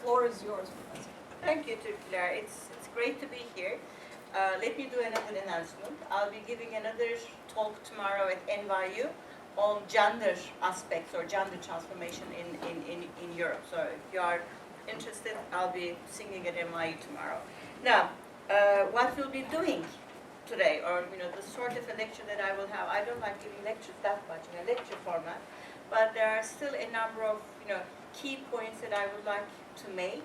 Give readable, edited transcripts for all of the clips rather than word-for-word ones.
floor is yours, Professor. Thank you, Türkler. It's great to be here. Let me do another announcement. I'll be giving another talk tomorrow at NYU on gender aspects or gender transformation in Europe. So if you are interested, I'll be singing at NYU tomorrow. Now, what we'll be doing today, or the sort of a lecture that I will have, I don't like giving lectures that much in a lecture format, but there are still a number of key points that I would like to make.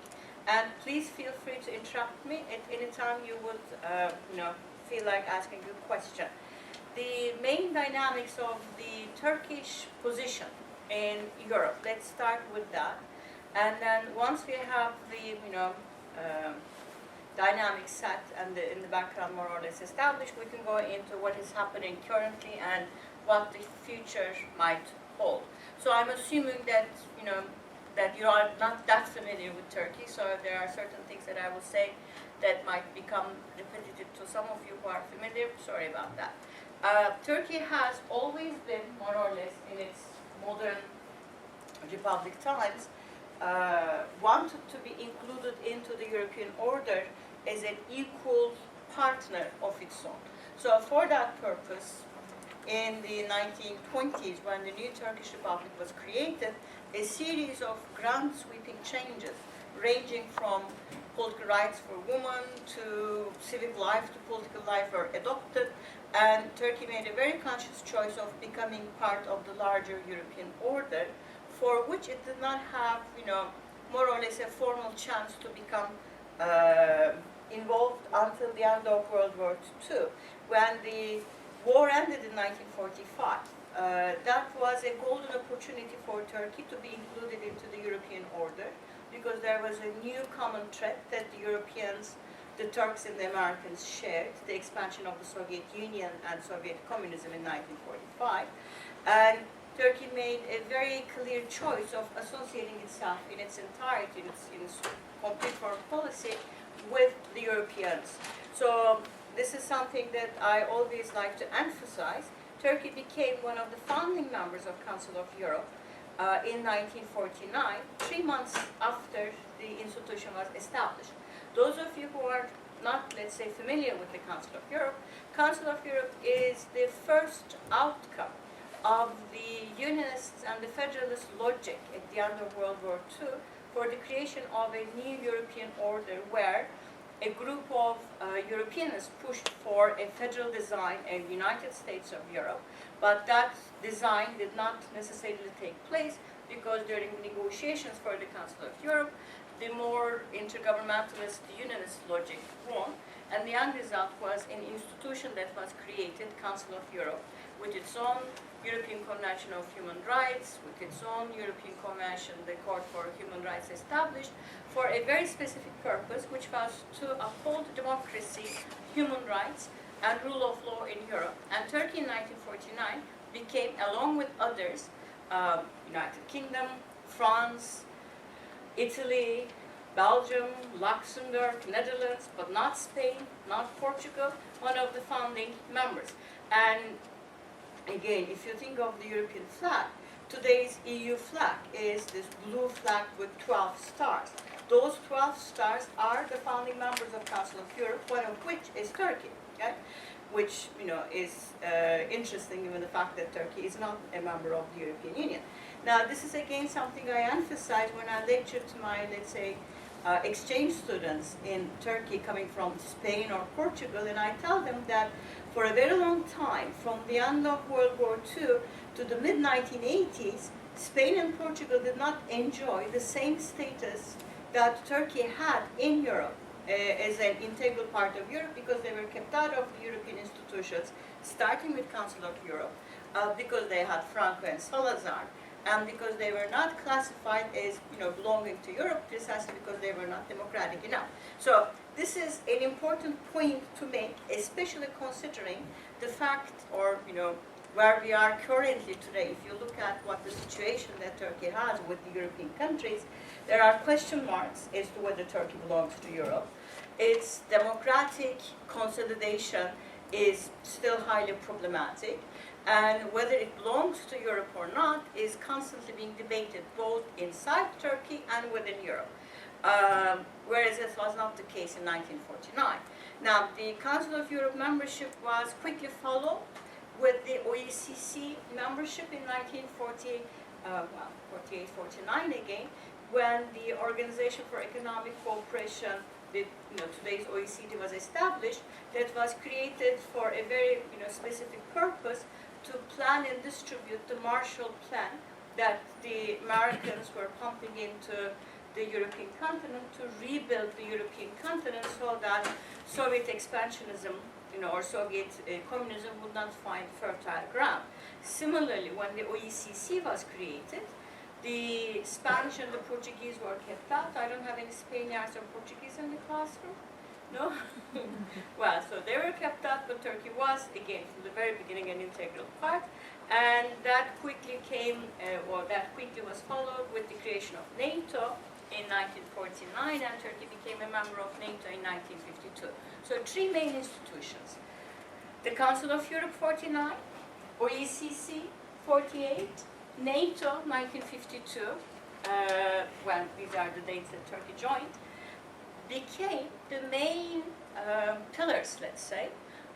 And please feel free to interrupt me at any time you would feel like asking a question. The main dynamics of the Turkish position in Europe, let's start with that. And then once we have the dynamics set and in the background more or less established, we can go into what is happening currently and what the future might hold. So I'm assuming that that you are not that familiar with Turkey, so there are certain things that I will say that might become repetitive to some of you who are familiar. Sorry about that. Turkey has always been, more or less in its modern republic times, wanted to be included into the European order as an equal partner of its own. So for that purpose, in the 1920s, when the new Turkish Republic was created, a series of grand sweeping changes, ranging from political rights for women to civic life to political life, were adopted, and Turkey made a very conscious choice of becoming part of the larger European order, for which it did not have, more or less a formal chance to become involved until the end of World War II, when the war ended in 1945. That was a golden opportunity for Turkey to be included into the European order, because there was a new common threat that the Europeans, the Turks and the Americans shared, the expansion of the Soviet Union and Soviet communism in 1945. And Turkey made a very clear choice of associating itself in its entirety, in its complete foreign policy, with the Europeans. So this is something that I always like to emphasize. Turkey became one of the founding members of Council of Europe in 1949, 3 months after the institution was established. Those of you who are not, let's say, familiar with the Council of Europe is the first outcome of the Unionists and the Federalist logic at the end of World War II for the creation of a new European order, where a group of Europeans pushed for a federal design in the United States of Europe, but that design did not necessarily take place because during negotiations for the Council of Europe, the more intergovernmentalist unionist logic won, and the end result was an institution that was created, Council of Europe, with its own European Convention of Human Rights, with its own European Convention, the Court for Human Rights, established for a very specific purpose, which was to uphold democracy, human rights, and rule of law in Europe. And Turkey in 1949 became, along with others, United Kingdom, France, Italy, Belgium, Luxembourg, Netherlands, but not Spain, not Portugal, one of the founding members. And again, if you think of the European flag, today's EU flag is this blue flag with 12 stars. Those 12 stars are the founding members of Council of Europe, one of which is Turkey, okay? Which is interesting, given the fact that Turkey is not a member of the European Union. Now, this is again something I emphasize when I lecture to my, let's say, exchange students in Turkey coming from Spain or Portugal, and I tell them that for a very long time, from the end of World War II to the mid-1980s, Spain and Portugal did not enjoy the same status that Turkey had in Europe as an integral part of Europe, because they were kept out of the European institutions, starting with Council of Europe, because they had Franco and Salazar, and because they were not classified as belonging to Europe, precisely because they were not democratic enough. So this is an important point to make, especially considering the fact, or where we are currently today. If you look at what the situation that Turkey has with the European countries, there are question marks as to whether Turkey belongs to Europe. Its democratic consolidation is still highly problematic, and whether it belongs to Europe or not is constantly being debated both inside Turkey and within Europe. whereas this was not the case in 1949. Now, the Council of Europe membership was quickly followed with the OECD membership in 48-49 again, when the Organization for Economic Cooperation, today's OECD, was established. That was created for a very specific purpose, to plan and distribute the Marshall Plan that the Americans were pumping into the European continent to rebuild the European continent so that Soviet expansionism, or Soviet communism would not find fertile ground. Similarly, when the OECD was created, the Spanish and the Portuguese were kept out. I don't have any Spaniards or Portuguese in the classroom. No? Well, so they were kept out, but Turkey was, again, from the very beginning, an integral part. And that quickly that quickly was followed with the creation of NATO in 1949, and Turkey became a member of NATO in 1952. So 3 main institutions: the Council of Europe 49, OECD 48, NATO 1952, when these are the dates that Turkey joined, became the main pillars, let's say,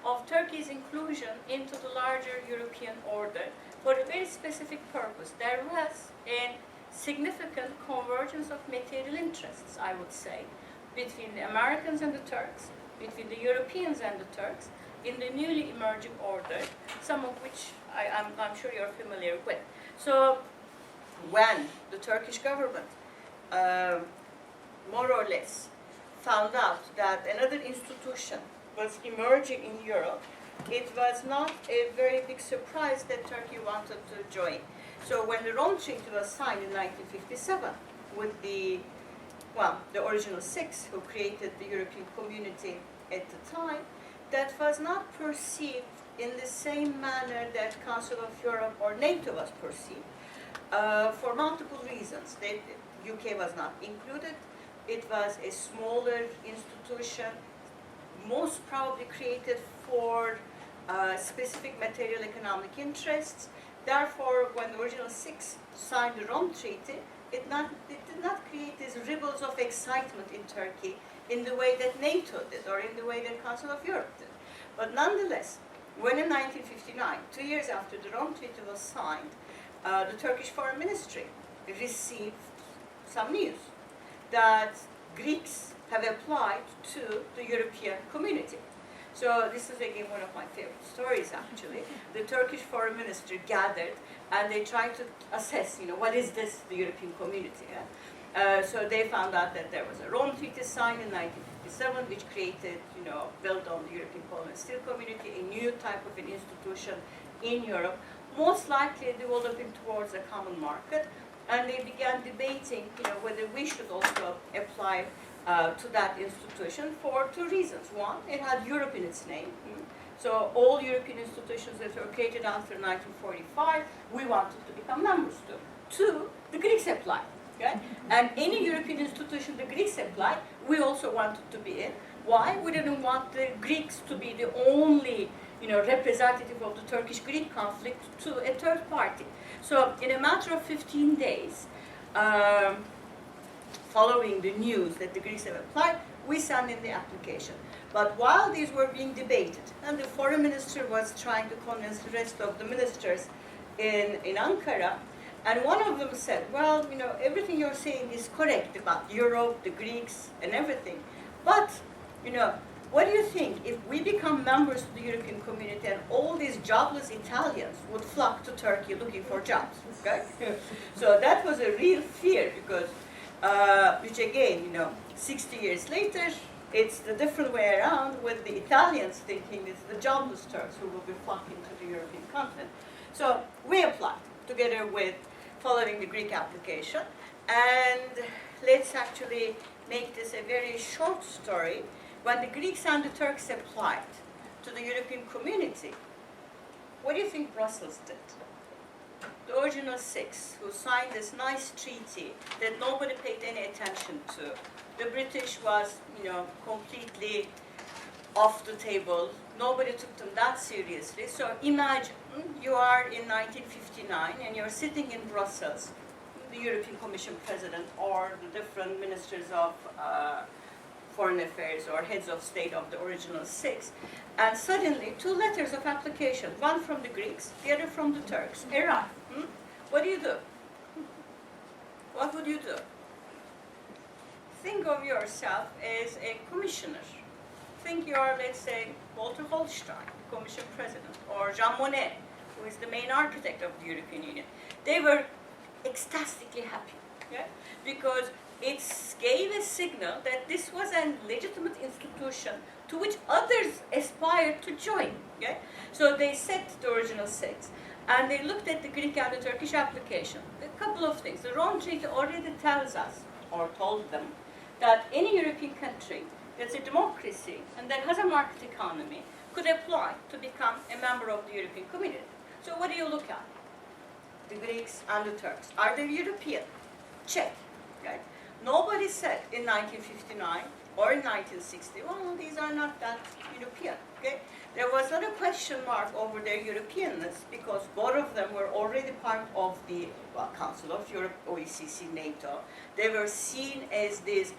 of Turkey's inclusion into the larger European order for a very specific purpose. There was a significant convergence of material interests, I would say, between the Americans and the Turks, between the Europeans and the Turks, in the newly emerging order, some of which I'm sure you're familiar with. So when the Turkish government more or less found out that another institution was emerging in Europe, it was not a very big surprise that Turkey wanted to join. So when the Rome Treaty was signed in 1957 with the original 6 who created the European community at the time, that was not perceived in the same manner that Council of Europe or NATO was perceived, for multiple reasons. The UK was not included. It was a smaller institution, most probably created for specific material economic interests. Therefore, when the original 6 signed the Rome Treaty, it did not create these ripples of excitement in Turkey in the way that NATO did, or in the way that Council of Europe did. But nonetheless, when in 1959, 2 years after the Rome Treaty was signed, the Turkish Foreign Ministry received some news that Greeks have applied to the European community. So this is again one of my favorite stories, actually. The Turkish Foreign Ministry gathered and they tried to assess, what is this, the European community? Yeah? So they found out that there was a Rome Treaty signed in 1957, which created, built on the European Coal and Steel Community, a new type of an institution in Europe, most likely developing towards a common market. And they began debating, whether we should also apply to that institution for 2 reasons. One, it had Europe in its name. So all European institutions that were created after 1945, we wanted to become members to. 2, the Greeks applied. Okay? And any European institution the Greeks applied, we also wanted to be in. Why? We didn't want the Greeks to be the only representative of the Turkish-Greek conflict to a third party. So in a matter of 15 days, following the news that the Greeks have applied, we sent in the application. But while these were being debated, and the foreign minister was trying to convince the rest of the ministers in Ankara, and one of them said, well, everything you're saying is correct about Europe, the Greeks, and everything. But, what do you think if we become members of the European community and all these jobless Italians would flock to Turkey looking for jobs? Okay? So that was a real fear because, which again, 60 years later, it's the different way around with the Italians thinking it's the jobless Turks who will be flocking to the European continent. So we applied together with following the Greek application. And let's actually make this a very short story. When the Greeks and the Turks applied to the European community, what do you think Brussels did? The original 6, who signed this nice treaty that nobody paid any attention to. The British was, completely off the table. Nobody took them that seriously. So imagine you are in 1959 and you're sitting in Brussels. the European Commission President or the different ministers of foreign affairs or heads of state of the original six, and suddenly two letters of application, one from the Greeks, the other from the Turks, arrive. What do you do? What would you do? Think of yourself as a commissioner. Think you are, let's say, Walter Holstein, Commission President, or Jean Monnet, who is the main architect of the European Union. They were ecstatically happy, yeah? Because it gave a signal that this was a legitimate institution to which others aspired to join. Yeah? So they set the original six, and they looked at the Greek and the Turkish application. A couple of things. The Rome Treaty already tells us, or told them, that any European country that's a democracy and that has a market economy could apply to become a member of the European community. So what do you look at? The Greeks and the Turks. Are they European? Check. Right? Nobody said in 1959 or in 1960, well, these are not that European. Okay? There was not a question mark over their Europeanness because both of them were already part of the Council of Europe, OECD, NATO. They were seen as these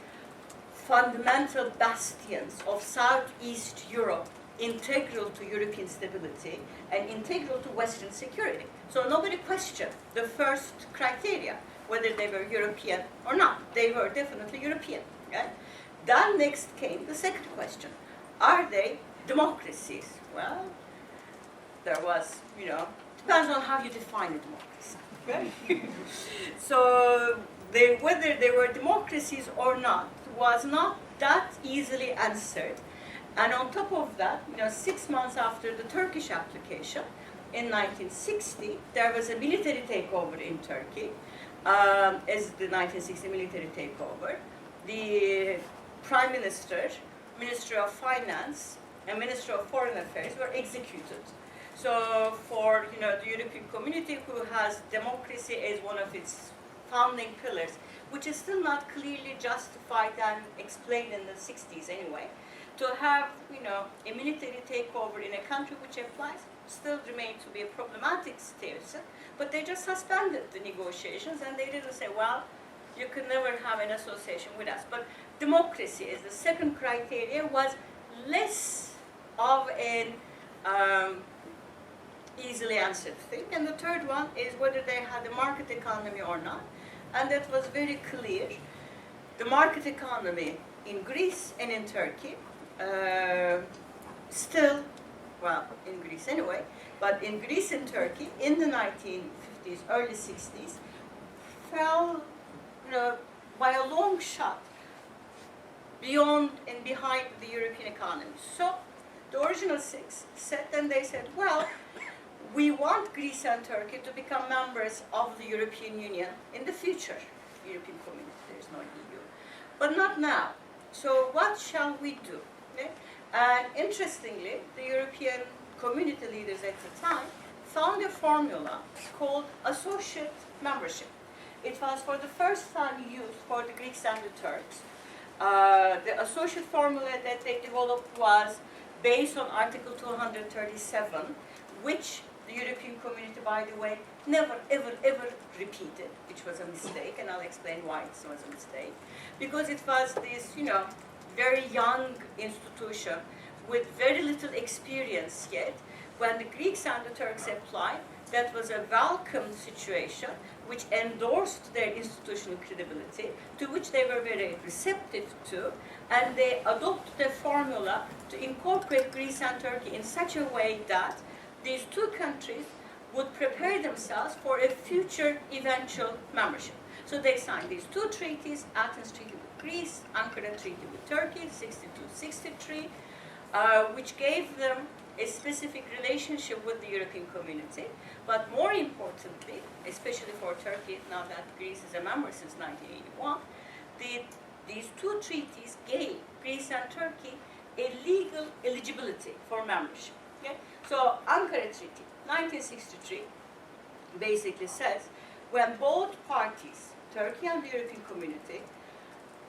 fundamental bastions of Southeast Europe, integral to European stability and integral to Western security. So nobody questioned the first criteria, whether they were European or not. They were definitely European. Okay? Then next came the second question. Are they democracies? Well, there was, depends on how you define a democracy. Okay? So whether they were democracies or not was not that easily answered. And on top of that, 6 months after the Turkish application, in 1960, there was a military takeover in Turkey. As the 1960 military takeover, the Prime Minister, Minister of Finance, and Minister of Foreign Affairs were executed. So for the European community, who has democracy as one of its founding pillars, which is still not clearly justified and explained in the 60s anyway, to have a military takeover in a country which applies still remained to be a problematic situation, but they just suspended the negotiations and they didn't say, well, you can never have an association with us. But democracy as the second criteria was less of an easily answered thing. And the third one is whether they had a market economy or not. And that was very clear. The market economy in Greece and in Turkey still, well, in Greece anyway, but in Greece and Turkey in the 1950s, early 60s, fell by a long shot beyond and behind the European economy. So the original six said, and they said, well, we want Greece and Turkey to become members of the European Union in the future. European community, there is no EU. But not now. So what shall we do? Okay? And interestingly, the European community leaders at the time found a formula called associate membership. It was for the first time used for the Greeks and the Turks. The associate formula that they developed was based on Article 237, which the European community, by the way, never, ever, ever repeated, which was a mistake, and I'll explain why it was a mistake. Because it was this, very young institution with very little experience yet. When the Greeks and the Turks applied, that was a welcome situation which endorsed their institutional credibility, to which they were very receptive to, and they adopted a formula to incorporate Greece and Turkey in such a way that these two countries would prepare themselves for a future eventual membership. So they signed these two treaties, Athens Treaty with Greece, Ankara Treaty with Turkey, 62-63, which gave them a specific relationship with the European community. But more importantly, especially for Turkey, now that Greece is a member since 1981, these two treaties gave Greece and Turkey a legal eligibility for membership. Okay? So Ankara Treaty, 1963, basically says when both parties, Turkey and the European community,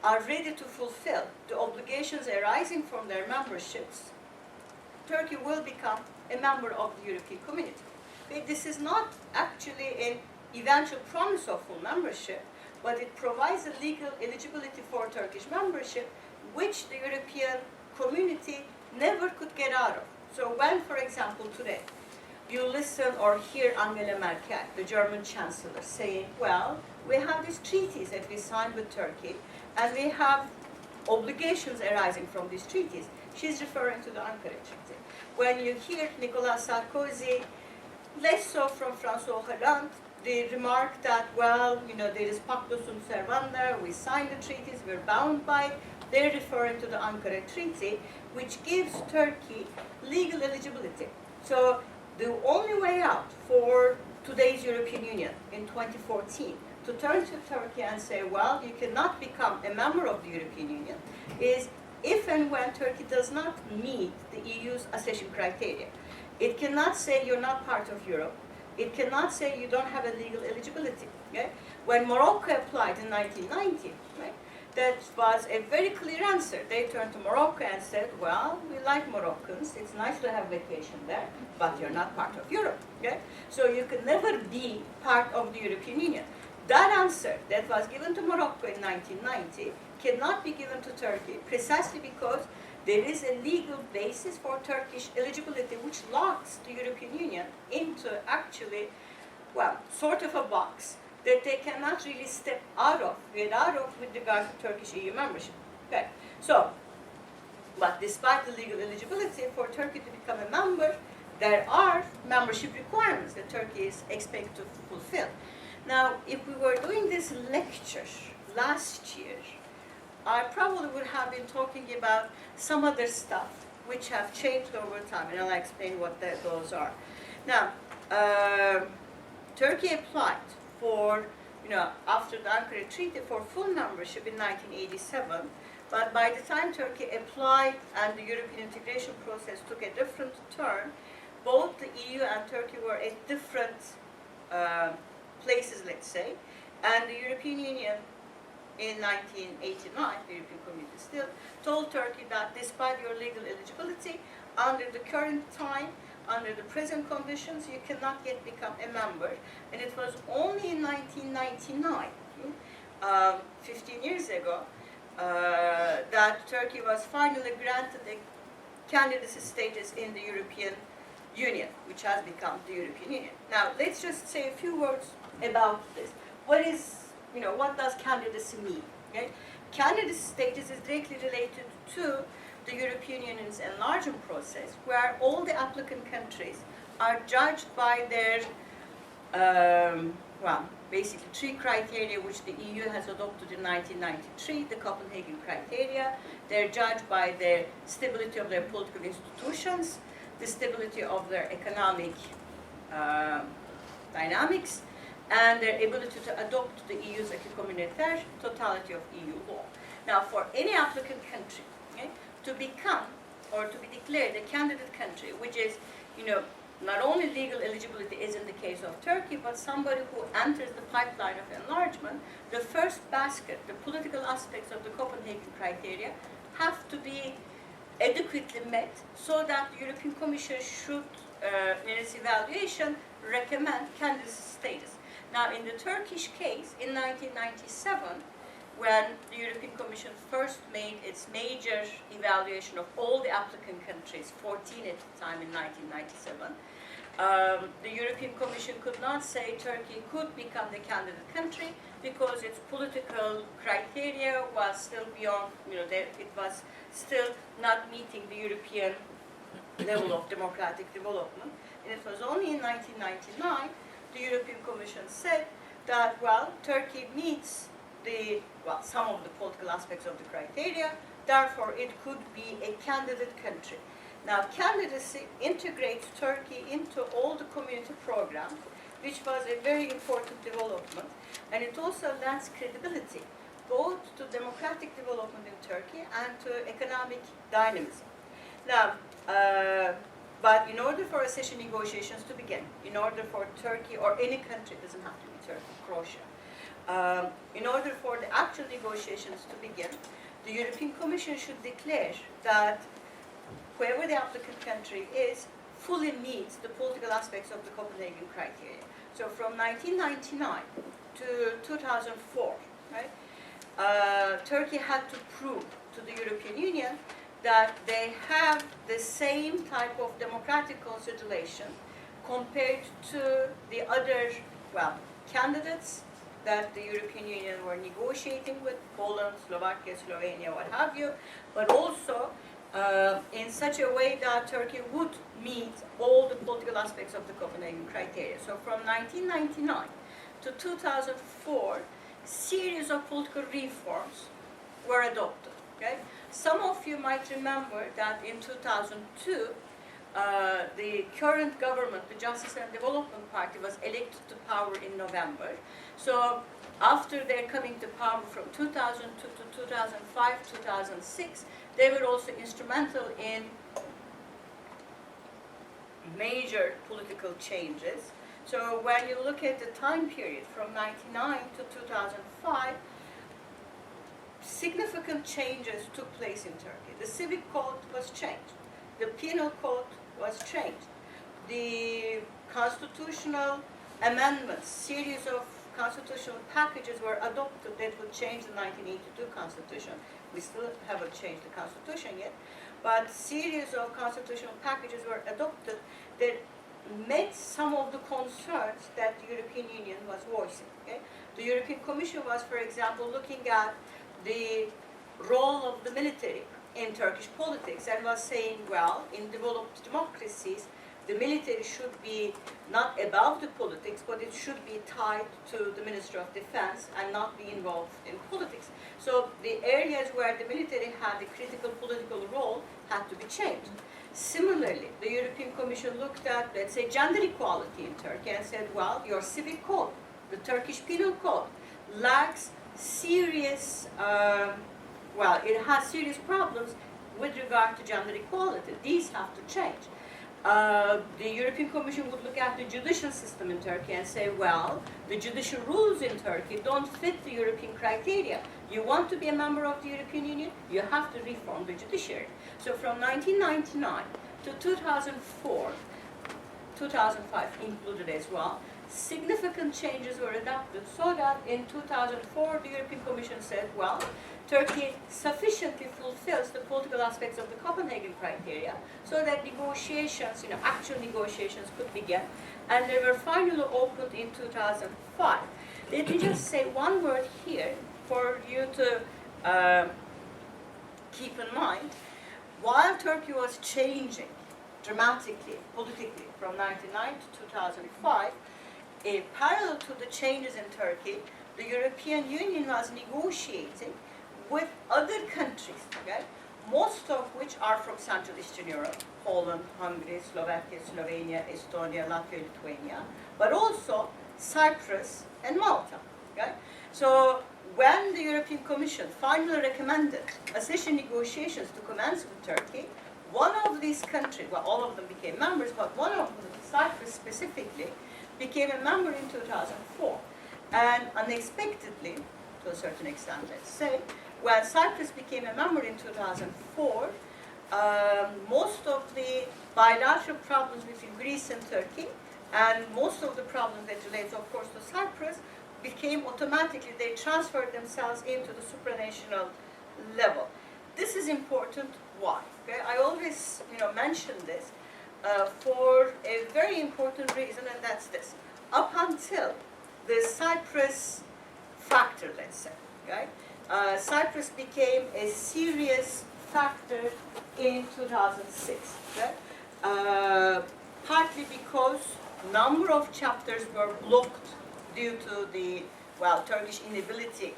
are ready to fulfill the obligations arising from their memberships, Turkey will become a member of the European community. Okay? This is not actually a eventual promise of full membership, but it provides the legal eligibility for Turkish membership, which the European community never could get out of. So when, for example, today, you listen or hear Angela Merkel, the German chancellor, saying, well, we have these treaties that we signed with Turkey, and we have obligations arising from these treaties. She's referring to the Ankara Treaty. When you hear Nicolas Sarkozy, less so from François Hollande, they remark that, well, you know, there is pacta sunt servanda, we signed the treaties, we're bound by it. They're referring to the Ankara Treaty, which gives Turkey legal eligibility. So the only way out for today's European Union in 2014 to turn to Turkey and say, well, you cannot become a member of the European Union, is if and when Turkey does not meet the EU's accession criteria. It cannot say you're not part of Europe. It cannot say you don't have a legal eligibility. Okay? When Morocco applied in 1990, right, that was a very clear answer. They turned to Morocco and said, well, we like Moroccans. It's nice to have vacation there, but you're not part of Europe. Okay? So you can never be part of the European Union. That answer that was given to Morocco in 1990 cannot be given to Turkey precisely because there is a legal basis for Turkish eligibility which locks the European Union into actually, well, sort of a box that they cannot really step out of, get out of with regard to Turkish EU membership. Okay. So, but despite the legal eligibility for Turkey to become a member, there are membership requirements that Turkey is expected to fulfill. Now, if we were doing this lecture last year, I probably would have been talking about some other stuff which have changed over time, and I'll explain what those are. Now, Turkey applied for, after the Ankara Treaty for full membership in 1987, but by the time Turkey applied and the European integration process took a different turn, both the EU and Turkey were at different places, let's say, and the European Union in 1989, the European Community still, told Turkey that despite your legal eligibility, under the current time, under the present conditions, you cannot yet become a member. And it was only in 1999, 15 years ago, that Turkey was finally granted a candidacy status in the European Union, which has become the European Union. Now, let's just say a few words about this. What does candidacy mean? Okay? Candidacy status is directly related to the European Union's enlargement process, where all the applicant countries are judged by their, basically 3 criteria which the EU has adopted in 1993, the Copenhagen criteria. They're judged by the stability of their political institutions, the stability of their economic dynamics, and their ability to adopt the EU's acquis communautaire, totality of EU law. Now, for any applicant country, okay, to become or to be declared a candidate country, which is, not only legal eligibility is in the case of Turkey, but somebody who enters the pipeline of enlargement, the first basket, the political aspects of the Copenhagen criteria, have to be adequately met so that the European Commission should, in its evaluation, recommend candidacy status. Now, in the Turkish case, in 1997, when the European Commission first made its major evaluation of all the applicant countries, 14 at the time in 1997, the European Commission could not say Turkey could become the candidate country because its political criteria was still beyond, it was still not meeting the European level of democratic development. And it was only in 1999 the European Commission said that, Turkey meets some of the political aspects of the criteria, therefore it could be a candidate country. Now, candidacy integrates Turkey into all the community programs, which was a very important development, and it also lends credibility both to democratic development in Turkey and to economic dynamism. Now, but in order for accession negotiations to begin, in order for Turkey or any country, it doesn't have to be Turkey, Croatia, in order for the actual negotiations to begin, the European Commission should declare that whoever the applicant country is fully meets the political aspects of the Copenhagen criteria. So from 1999 to 2004, right, Turkey had to prove to the European Union that they have the same type of democratic constitution compared to the other, well, candidates that the European Union were negotiating with, Poland, Slovakia, Slovenia, what have you, but also in such a way that Turkey would meet all the political aspects of the Copenhagen criteria. So from 1999 to 2004, series of political reforms were adopted. Okay? Some of you might remember that in 2002, the current government, the Justice and Development Party, was elected to power in November. So after their coming to power from 2002 to 2005, 2006, they were also instrumental in major political changes. So when you look at the time period from 1999 to 2005, significant changes took place in Turkey. The civic code was changed. The penal code was changed. The constitutional amendments, series of constitutional packages were adopted that would change the 1982 constitution. We still haven't changed the constitution yet, but series of constitutional packages were adopted that met some of the concerns that the European Union was voicing. Okay? The European Commission was, for example, looking at the role of the military in Turkish politics and was saying, well, in developed democracies, the military should be not above the politics, but it should be tied to the Ministry of Defense and not be involved in politics. So the areas where the military had a critical political role had to be changed. Similarly, the European Commission looked at, let's say, gender equality in Turkey and said, well, your civic code, the Turkish penal code, lacks serious, it has serious problems with regard to gender equality. These have to change. The European Commission would look at the judicial system in Turkey and say, well, the judicial rules in Turkey don't fit the European criteria. You want to be a member of the European Union, you have to reform the judiciary. So from 1999 to 2004, 2005 included as well, significant changes were adopted so that in 2004 the European Commission said, well, Turkey sufficiently fulfills the political aspects of the Copenhagen criteria so that negotiations, actual negotiations could begin, and they were finally opened in 2005. Let me just say one word here for you to keep in mind. While Turkey was changing dramatically, politically, from 1999 to 2005, parallel to the changes in Turkey, the European Union was negotiating with other countries, okay, most of which are from Central Eastern Europe, Poland, Hungary, Slovakia, Slovenia, Estonia, Latvia, Lithuania, but also Cyprus and Malta. Okay? So when the European Commission finally recommended accession negotiations to commence with Turkey, one of these countries, well, all of them became members, but one of them, Cyprus specifically, became a member in 2004. And unexpectedly, to a certain extent, let's say, when Cyprus became a member in 2004, most of the bilateral problems between Greece and Turkey, and most of the problems that relate, of course, to Cyprus, became automatically, they transferred themselves into the supranational level. This is important. Why? Okay? I always mention this for a very important reason, and that's this. Up until the Cyprus factor, let's say, right? Cyprus became a serious factor in 2006, right? Partly because number of chapters were blocked due to the, Turkish inability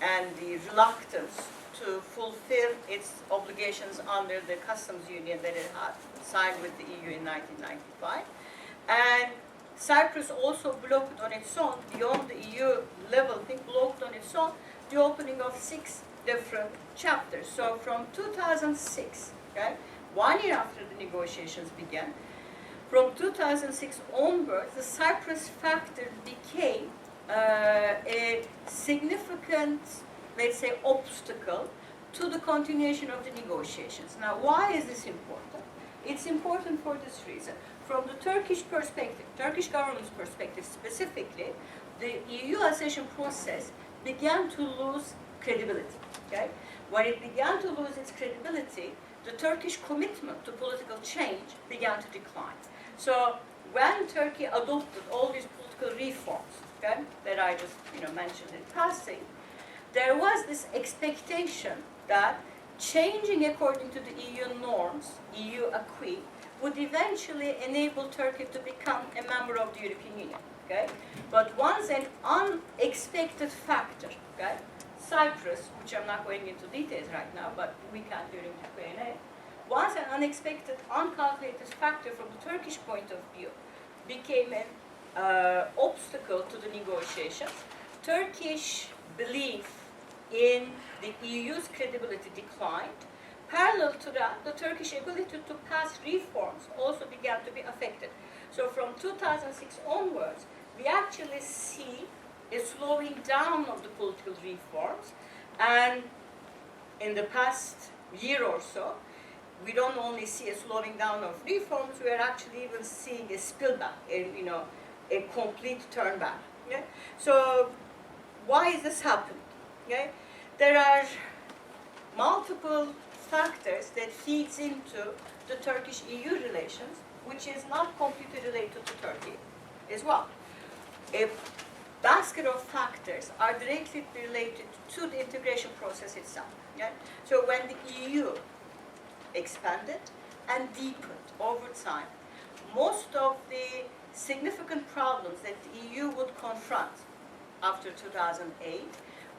and the reluctance to fulfill its obligations under the customs union that it had signed with the EU in 1995. And Cyprus also blocked on its own, beyond the EU level thing, blocked on its own the opening of 6 different chapters. So from 2006, okay, 1 year after the negotiations began, from 2006 onwards, the Cyprus factor became a significant, let's say, obstacle to the continuation of the negotiations. Now, why is this important? It's important for this reason. from the Turkish perspective, Turkish government's perspective specifically, the EU accession process began to lose credibility. Okay? When it began to lose its credibility, the Turkish commitment to political change began to decline. So when Turkey adopted all these political reforms, okay, that I just mentioned in passing, there was this expectation that changing according to the EU norms, EU acquis, would eventually enable Turkey to become a member of the European Union. Okay? But once an unexpected factor, okay, Cyprus, which I'm not going into details right now, but we can during the Q&A, once an unexpected, uncalculated factor from the Turkish point of view became an obstacle to the negotiations, Turkish belief in the EU's credibility declined. Parallel to that, the Turkish ability to pass reforms also began to be affected. So from 2006 onwards, we actually see a slowing down of the political reforms, and in the past year or so, we don't only see a slowing down of reforms, we are actually even seeing a spillback, a complete turn back. Okay? So why is this happening? Okay? There are multiple factors that feeds into the Turkish-EU relations, which is not completely related to Turkey as well. A basket of factors are directly related to the integration process itself. Okay? So when the EU expanded and deepened over time, most of the significant problems that the EU would confront after 2008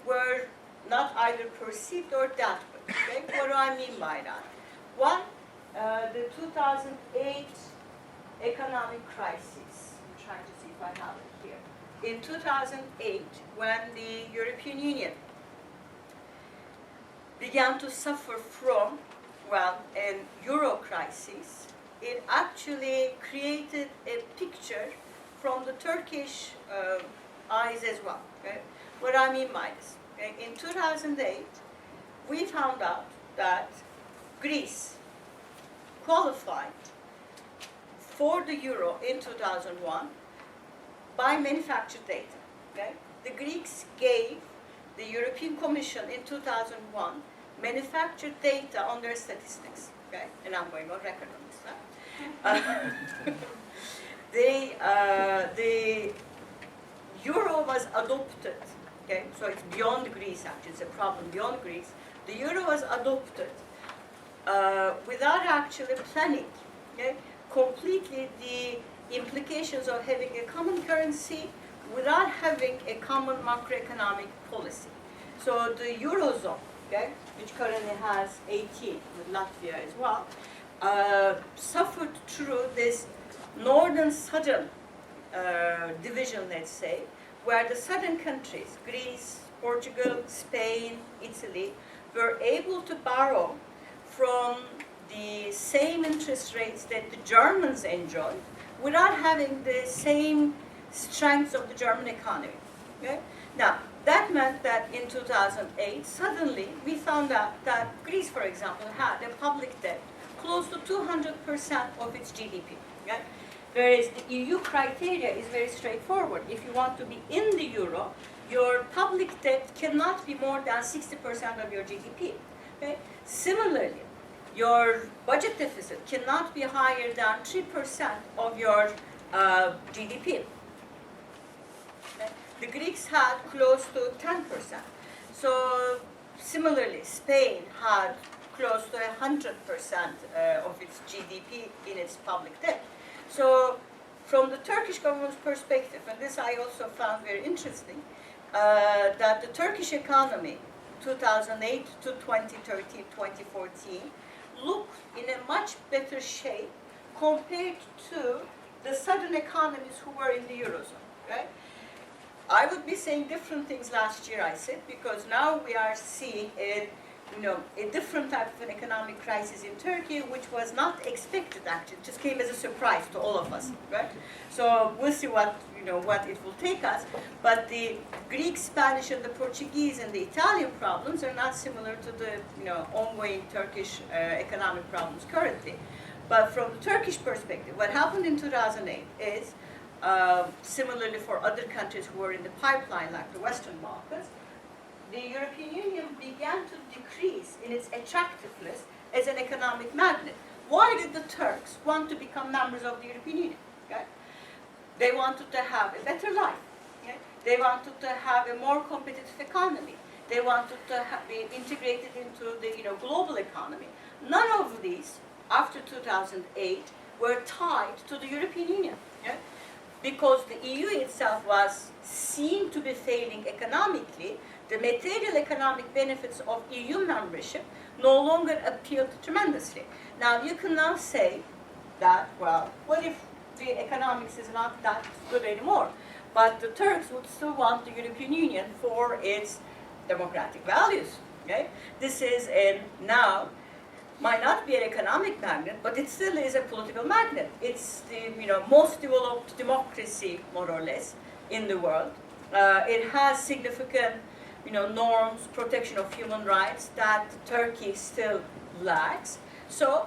were not either perceived or dealt with. Okay? What do I mean by that? One, the 2008 economic crisis. I'm trying to see if I have it here. In 2008, when the European Union began to suffer from, an euro crisis, it actually created a picture from the Turkish eyes as well. Okay? What I mean by this? Okay? In 2008, we found out that Greece qualified for the euro in 2001 by manufactured data. Okay? The Greeks gave the European Commission in 2001 manufactured data on their statistics. Okay? And I'm going on record on this. The euro was adopted. Okay? So it's beyond Greece, actually. It's a problem beyond Greece. The euro was adopted without actually planning, okay, completely the implications of having a common currency without having a common macroeconomic policy. So the Eurozone, okay, which currently has 18 with Latvia as well, suffered through this northern-southern division, let's say, where the southern countries, Greece, Portugal, Spain, Italy, were able to borrow from the same interest rates that the Germans enjoyed without having the same strengths of the German economy. Okay? Now, that meant that in 2008, suddenly we found out that Greece, for example, had a public debt close to 200% of its GDP. Okay? Whereas the EU criteria is very straightforward. If you want to be in the euro, your public debt cannot be more than 60% of your GDP. Okay? Similarly, your budget deficit cannot be higher than 3% of your GDP. Okay? The Greeks had close to 10%. So similarly, Spain had close to 100% of its GDP in its public debt. So from the Turkish government's perspective, and this I also found very interesting, that the Turkish economy, 2008 to 2013, 2014, looked in a much better shape compared to the southern economies who were in the Eurozone. Right? I would be saying different things last year, I said, because now we are seeing a different type of an economic crisis in Turkey, which was not expected actually. It just came as a surprise to all of us, right? So we'll see what it will take us. But the Greek, Spanish, and the Portuguese and the Italian problems are not similar to the ongoing Turkish economic problems currently. But from the Turkish perspective, what happened in 2008 is, similarly for other countries who were in the pipeline, like the Western Balkans, the European Union began to decrease in its attractiveness as an economic magnet. Why did the Turks want to become members of the European Union? Okay? They wanted to have a better life. Okay? They wanted to have a more competitive economy. They wanted to be integrated into the global economy. None of these, after 2008, were tied to the European Union. Okay? Because the EU itself was seen to be failing economically, the material economic benefits of EU membership no longer appealed tremendously. Now, you can now say that, well, what if the economics is not that good anymore? But the Turks would still want the European Union for its democratic values. Okay? This is now might not be an economic magnet, but it still is a political magnet. It's the most developed democracy, more or less, in the world. It has significant norms, protection of human rights that Turkey still lacks. So,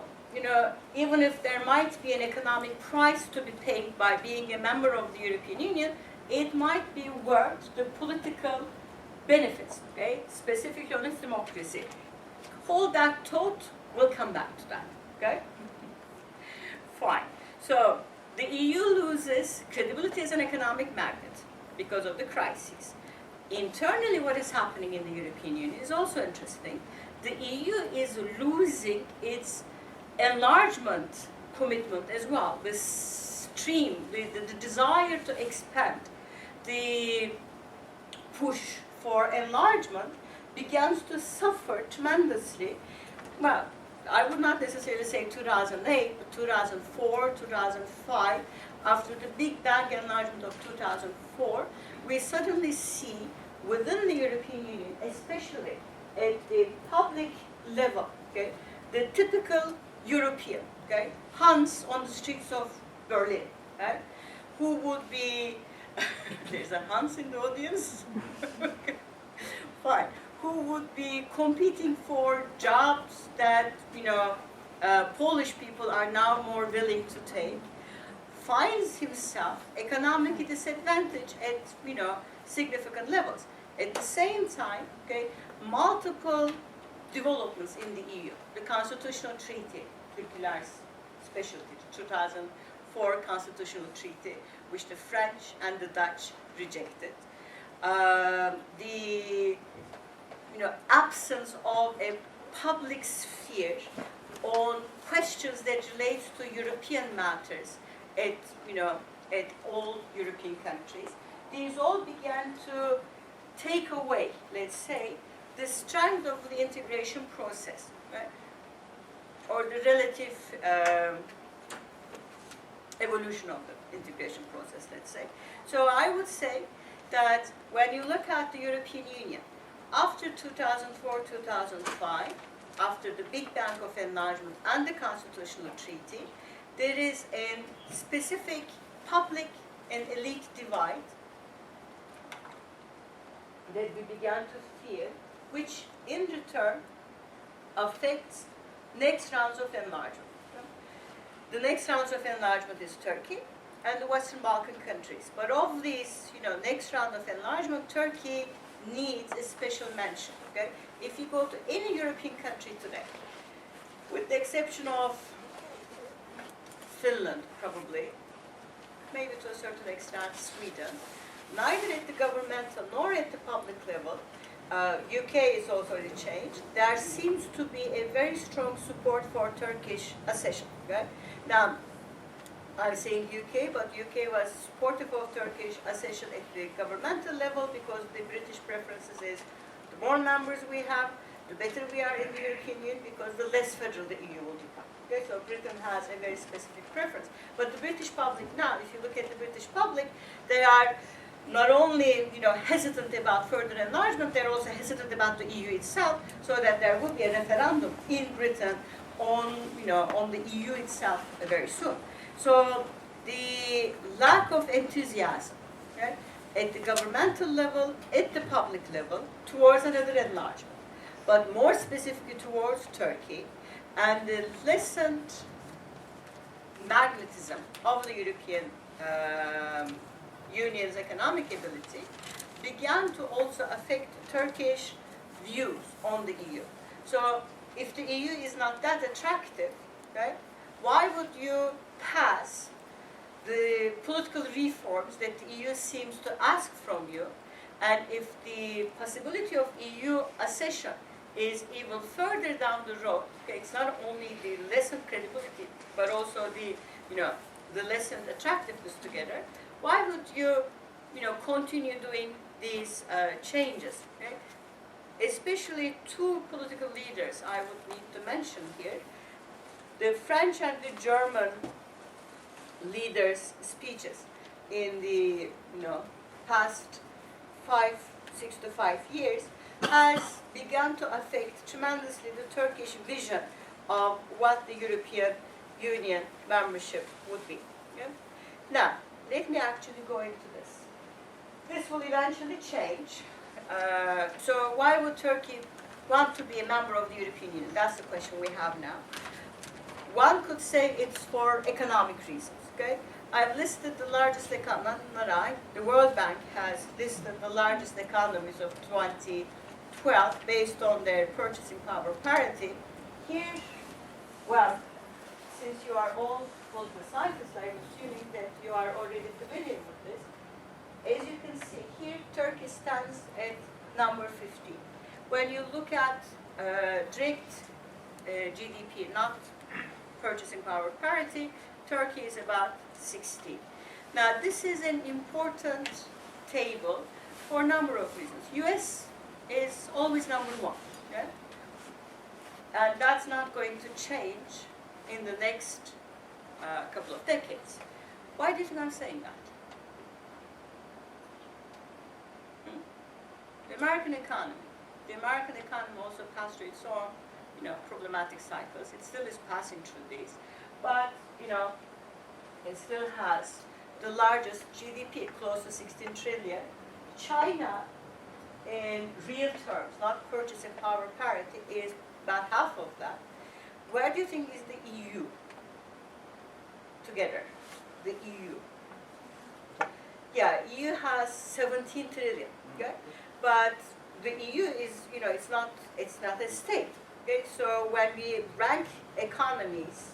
even if there might be an economic price to be paid by being a member of the European Union, it might be worth the political benefits, okay, specifically on its democracy. Hold that thought, we'll come back to that, okay? Fine. So, the EU loses credibility as an economic magnet because of the crises. Internally, what is happening in the European Union is also interesting. The EU is losing its enlargement commitment as well. The stream, the desire to expand, the push for enlargement begins to suffer tremendously. Well, I would not necessarily say 2008, but 2004, 2005, after the Big Bang enlargement of 2004, we suddenly see within the European Union, especially at the public level, okay, the typical European, okay, Hans on the streets of Berlin, okay, who would be, there's a Hans in the audience, fine, who would be competing for jobs that, Polish people are now more willing to take, finds himself economically disadvantaged at, significant levels. At the same time, okay, multiple developments in the EU. The Constitutional Treaty, Müftüler-Baç specialty, the 2004 Constitutional Treaty, which the French and the Dutch rejected. The absence of a public sphere on questions that relate to European matters at all European countries. These all began to take away, let's say, the strength of the integration process, right? Or the relative evolution of the integration process, let's say. So I would say that when you look at the European Union, after 2004-2005, after the Big Bang of enlargement and the Constitutional Treaty, there is a specific public and elite divide that we began to feel, which in return affects next rounds of enlargement. The next rounds of enlargement is Turkey and the Western Balkan countries. But of these, next round of enlargement, Turkey needs a special mention. Okay? If you go to any European country today, with the exception of Finland, probably, maybe to a certain extent Sweden, neither at the governmental nor at the public level, UK is also changed, there seems to be a very strong support for Turkish accession. Okay? Now, I'm saying UK, but UK was supportive of Turkish accession at the governmental level because the British preferences is the more members we have, the better we are in the European Union because the less federal the EU will become. Okay, so Britain has a very specific preference. But the British public now, if you look at the British public, they are not only hesitant about further enlargement, they're also hesitant about the EU itself, so that there will be a referendum in Britain on the EU itself very soon. So the lack of enthusiasm, right, at the governmental level, at the public level, towards another enlargement, but more specifically towards Turkey, and the lessened magnetism of the European Union's economic ability began to also affect Turkish views on the EU. So if the EU is not that attractive, right, why would you pass the political reforms that the EU seems to ask from you? And if the possibility of EU accession is even further down the road, okay, it's not only the lessened credibility, but also the, the lessened attractiveness together, why would you, continue doing these changes? Okay? Especially two political leaders I would need to mention here. The French and the German leaders' speeches in the past 6 to 5 years has begun to affect tremendously the Turkish vision of what the European Union membership would be. Yeah? Now, let me actually go into this. This will eventually change. So why would Turkey want to be a member of the European Union? That's the question we have now. One could say it's for economic reasons. Okay? I've listed the largest economies, not I. The World Bank has listed the largest economies of 2012 based on their purchasing power parity. Here, well, since you are all political scientists, I'm assuming that you are already familiar with this. As you can see here, Turkey stands at number 15. When you look at direct GDP, not purchasing power parity, Turkey is about 16. Now, this is an important table for a number of reasons. US is always number 1, yeah? And that's not going to change in the next couple of decades. Why do you think I'm saying that? The American economy also passed through its own, problematic cycles. It still is passing through these, but it still has the largest GDP, close to 16 trillion. China, in real terms, not purchasing power parity, is about half of that. Where do you think is the EU together? The EU. Yeah, EU has 17 trillion. Okay, but the EU is, it's not a state. Okay, so when we rank economies,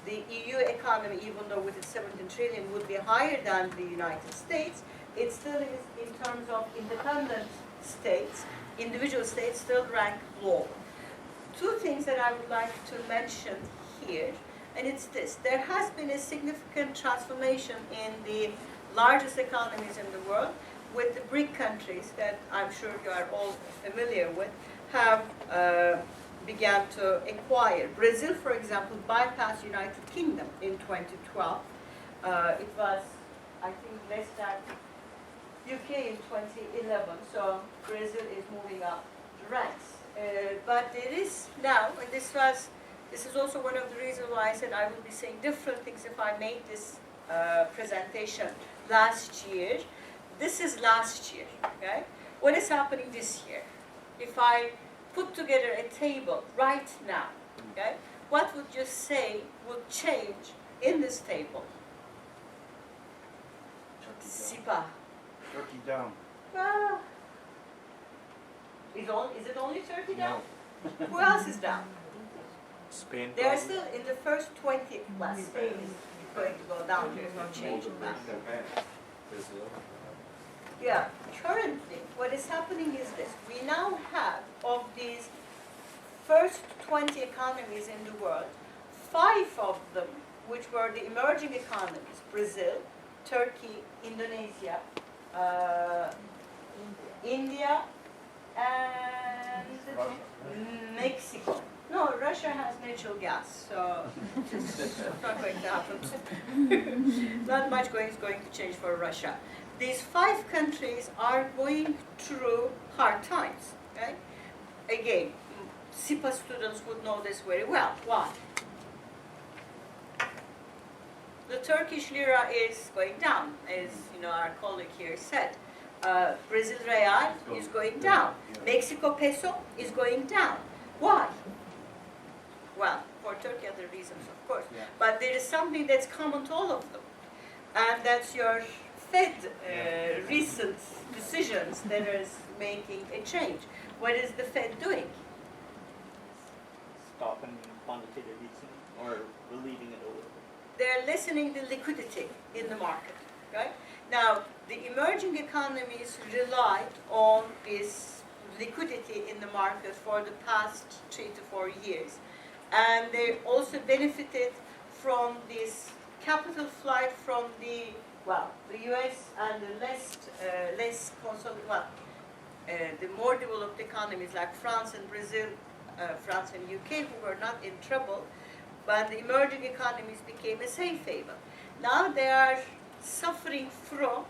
the EU economy, even though with its 17 trillion, would be higher than the United States. It still is, in terms of independent states, individual states still rank low. Two things that I would like to mention here, and it's this. There has been a significant transformation in the largest economies in the world, with the BRIC countries that I'm sure you are all familiar with, have began to acquire. Brazil, for example, bypassed United Kingdom in 2012. It was, I think, less than UK in 2011, so Brazil is moving up the ranks. But it is now, and this is also one of the reasons why I said I would be saying different things if I made this presentation last year. This is last year, okay? What is happening this year? If I put together a table right now, okay, what would you say would change in this table? Sipa. Turkey down. Ah. Is it only Turkey down? No. Who else is down? Spain. They are still in the first 20. Well, Spain is going to go down. There's no change in that. Brazil. Yeah, currently what is happening is this. We now have, of these first 20 economies in the world, 5 of them, which were the emerging economies, Brazil, Turkey, Indonesia, India, and Mexico. No, Russia has natural gas, so it's not going to happen. Not much is going to change for Russia. These 5 countries are going through hard times. Okay? Again, SIPA students would know this very well. Why? The Turkish lira is going down, as our colleague here said. Brazil real is going down. Mexico peso is going down. Why? Well, for Turkey, other reasons, of course. Yeah. But there is something that's common to all of them, and that's your Fed recent decisions that is making a change. What is the Fed doing? Stopping quantitative easing or relieving it a little bit. They're lessening the liquidity in the market, right? Now, the emerging economies relied on this liquidity in the market for the past 3 to 4 years. And they also benefited from this capital flight from the US and the the more developed economies like France and Brazil, France and UK, who were not in trouble, but the emerging economies became a safe haven. Now they are suffering from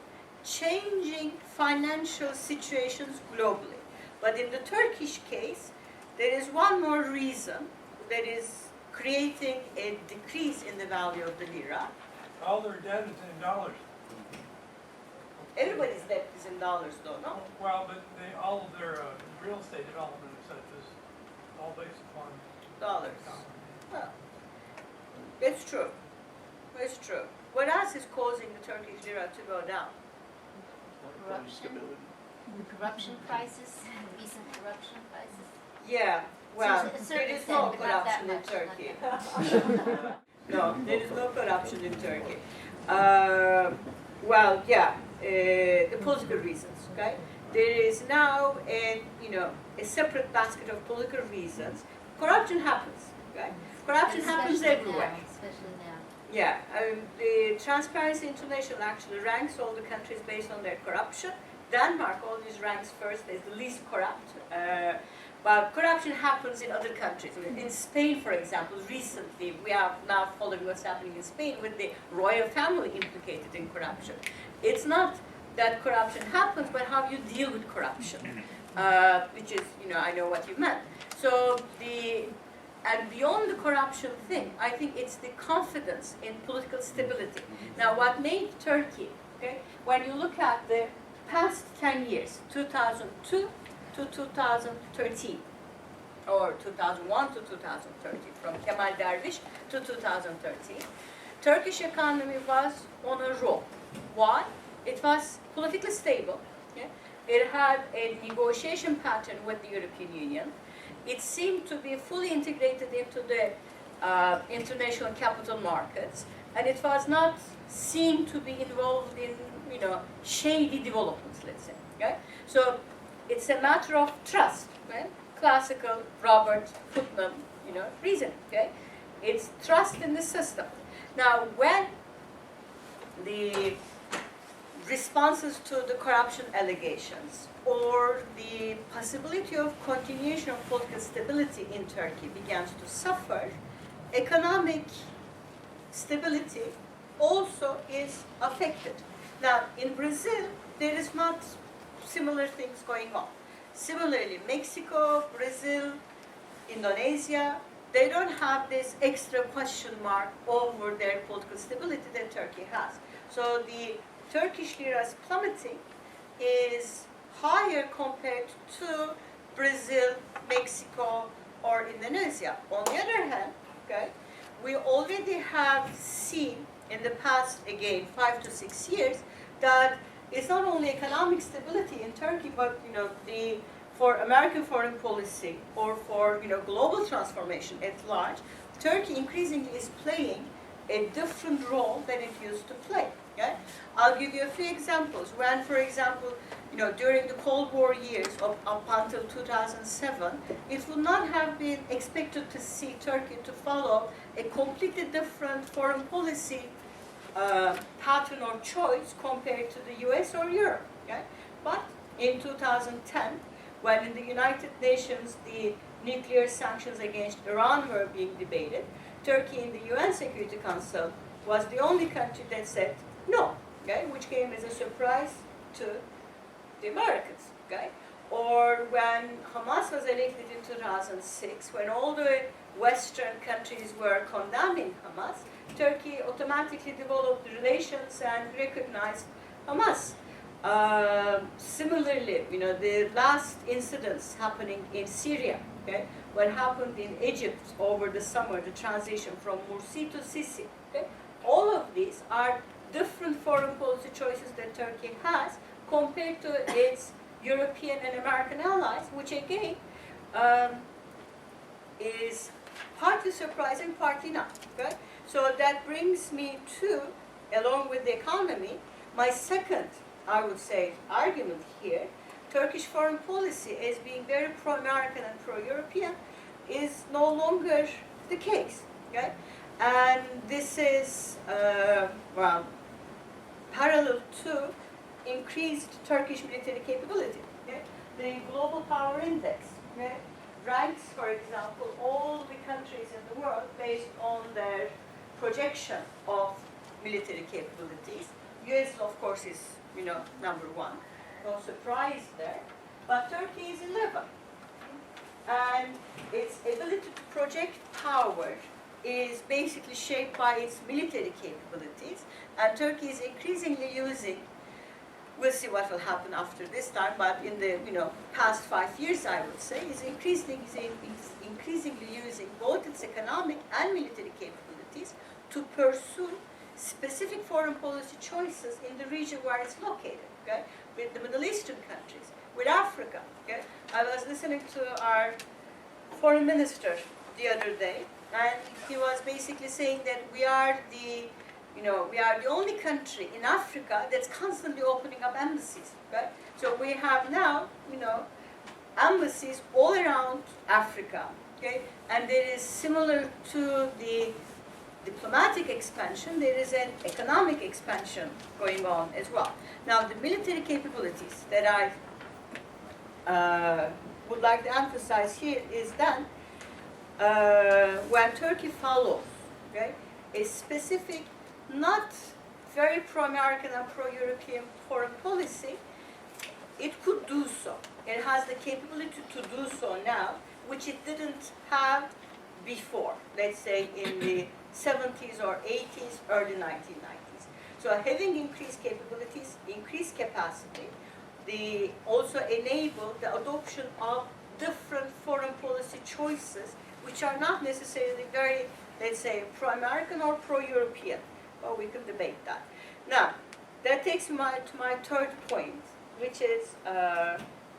changing financial situations globally. But in the Turkish case, there is one more reason that is creating a decrease in the value of the lira. All their debt is in dollars. Everybody's debt is in dollars, though, no? Well, but all of their real estate development and such is all based upon Dollars. economy. Well, that's true. That's true. What else is causing the Turkish lira to go down? Corruption. Stability. The corruption crisis, recent corruption crisis. Yeah, well, To a there certain is no extent, but not that corruption in much, Turkey. not that No, there is no corruption in Turkey. The political reasons, okay? There is now a separate basket of political reasons. Corruption happens, okay? Corruption happens Especially everywhere. now, especially now. Yeah, the Transparency International actually ranks all the countries based on their corruption. Denmark always ranks first as the least corrupt. But corruption happens in other countries. In Spain, for example, recently, we are now following what's happening in Spain with the royal family implicated in corruption. It's not that corruption happens, but how you deal with corruption, which is, I know what you meant. So and beyond the corruption thing, I think it's the confidence in political stability. Now, what made Turkey, okay, when you look at the past 10 years, 2002 to 2013, or 2001 to 2013, from Kemal Dervish to 2013, Turkish economy was on a roll. Why? It was politically stable. Okay? It had a negotiation pattern with the European Union. It seemed to be fully integrated into the international capital markets, and it was not seen to be involved in, shady developments, let's say. Okay? So it's a matter of trust, right? Classical Robert Putnam, reason. Okay? It's trust in the system. Now, when the responses to the corruption allegations or the possibility of continuation of political stability in Turkey begins to suffer, economic stability also is affected. Now, in Brazil, there is not similar things going on. Similarly, Mexico, Brazil, Indonesia, they don't have this extra question mark over their political stability that Turkey has. So the Turkish lira's plummeting is higher compared to Brazil, Mexico, or Indonesia. On the other hand, okay, we already have seen in the past, again, 5 to 6 years, that it's not only economic stability in Turkey, but for American foreign policy or for global transformation at large, Turkey increasingly is playing a different role than it used to play. Okay? I'll give you a few examples. When, for example, during the Cold War years up until 2007, it would not have been expected to see Turkey to follow a completely different foreign policy pattern or choice compared to the US or Europe. Okay? But in 2010, when in the United Nations the nuclear sanctions against Iran were being debated, Turkey in the UN Security Council was the only country that said no, okay? Which came as a surprise to the Americans. Okay? Or when Hamas was elected in 2006, when all the Western countries were condemning Hamas, Turkey automatically developed relations and recognized Hamas. Similarly, the last incidents happening in Syria, okay, what happened in Egypt over the summer, the transition from Mursi to Sisi, okay, all of these are different foreign policy choices that Turkey has compared to its European and American allies, which again is partly surprising, partly not. Okay? So that brings me to, along with the economy, my second, I would say, argument here. Turkish foreign policy as being very pro-American and pro-European is no longer the case. Okay? And this is, well, parallel to increased Turkish military capability. Okay? The Global Power Index, okay, ranks, for example, all the countries in the world based on their projection of military capabilities. US, of course, is number one. No surprise there. But Turkey is 11. And its ability to project power is basically shaped by its military capabilities. And Turkey is increasingly using, we'll see what will happen after this time, but in the past 5 years, I would say, is increasingly using both its economic and military capabilities to pursue specific foreign policy choices in the region where it's located, okay? With the Middle Eastern countries, with Africa, okay? I was listening to our foreign minister the other day, and he was basically saying that we are the only country in Africa that's constantly opening up embassies, right? So we have now, embassies all around Africa, okay? And there is similar to the diplomatic expansion, there is an economic expansion going on as well. Now, the military capabilities that I would like to emphasize here is that when Turkey follows, okay, a specific, not very pro-American and pro-European foreign policy, it could do so. It has the capability to do so now, which it didn't have before, let's say in the 70s or 80s, early 1990s. So having increased capabilities, increased capacity, they also enable the adoption of different foreign policy choices, which are not necessarily very, let's say, pro-American or pro-European. Well, we can debate that. Now, that takes me to my third point, which is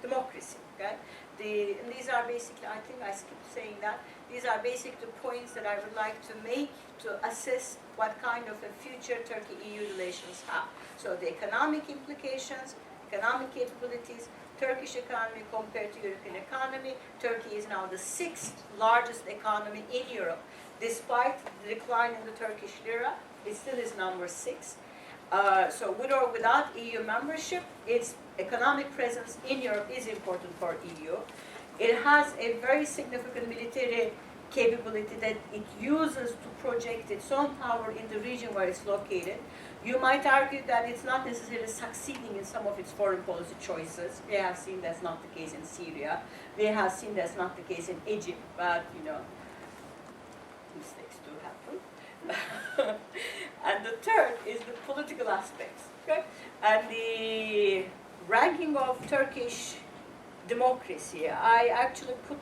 democracy. Okay? And these are basically, I think I skipped saying that, these are basically the points that I would like to make to assess what kind of a future Turkey-EU relations have. So the economic implications, economic capabilities, Turkish economy compared to European economy. Turkey is now the 6th largest economy in Europe. Despite the decline in the Turkish lira, it still is number 6. So with or without EU membership, its economic presence in Europe is important for EU. It has a very significant military capability that it uses to project its own power in the region where it's located. You might argue that it's not necessarily succeeding in some of its foreign policy choices. We have seen that's not the case in Syria. We have seen that's not the case in Egypt, but mistakes do happen. And the third is the political aspects. Okay? And the ranking of Turkish democracy. I actually put